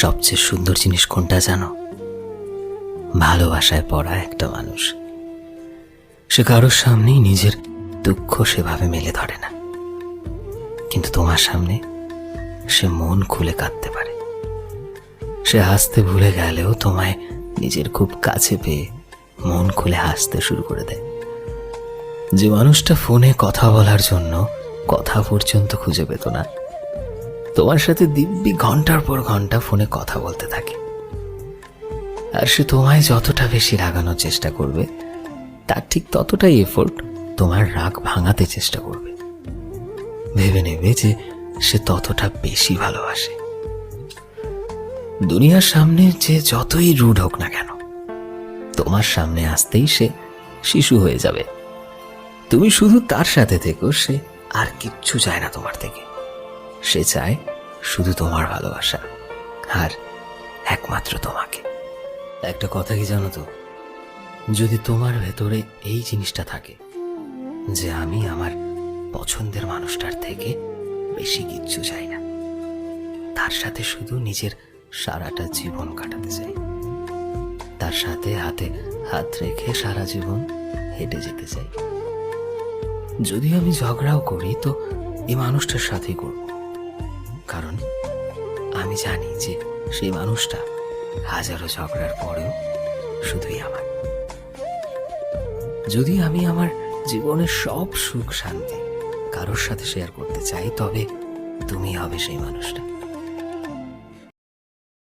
সবচেয়ে সুন্দর জিনিস কোনটা জানো? ভালোবাসায় পড়া একটা মানুষ। সে কারোর সামনেই নিজের দুঃখ সেভাবে মেলে ধরে না, কিন্তু তোমার সামনে সে মন খুলে কাঁদতে পারে। সে হাসতে ভুলে গেলেও তোমায় নিজের খুব কাছে পেয়ে মন খুলে হাসতে শুরু করে দেয়। যে মানুষটা ফোনে কথা বলার জন্য কথা পর্যন্ত খুঁজে পেত না, তোমার সাথে দিব্যি ঘন্টার পর ঘন্টা ফোনে কথা বলতে থাকে। আর সে তোমায় যতটা বেশি রাগানোর চেষ্টা করবে, তার ঠিক ততটাই এফোর্ট তোমার রাগ ভাঙাতে চেষ্টা করবে। ভেবে নেবে যে সে ততটা বেশি ভালোবাসে। দুনিয়ার সামনে যে যতই রুড হোক না কেন, তোমার সামনে আসতেই সে শিশু হয়ে যাবে। তুমি শুধু তার সাথে থেকো, সে আর কিচ্ছু চায় না তোমার থেকে। সে চায় শুধু তোমার ভালোবাসা, আর একমাত্র তোমাকে। একটা কথা কি জানো তো, যদি তোমার ভেতরে এই জিনিসটা থাকে যে আমি আমার পছন্দের মানুষটার থেকে বেশি কিচ্ছু চাই না, তার সাথে শুধু নিজের সারাটা জীবন কাটাতে চাই, তার সাথে হাতে হাত রেখে সারা জীবন হেঁটে যেতে চাই। যদি আমি ঝগড়াও করি তো এই মানুষটার সাথেই করব, কারণ আমি জানি যে সেই মানুষটা হাজারো ঝগড়ার পরেও শুধুই আমার। যদি আমি আমার জীবনের সব সুখ শান্তি কারোর সাথে শেয়ার করতে চাই, তবে তুমি হবে সেই মানুষটা।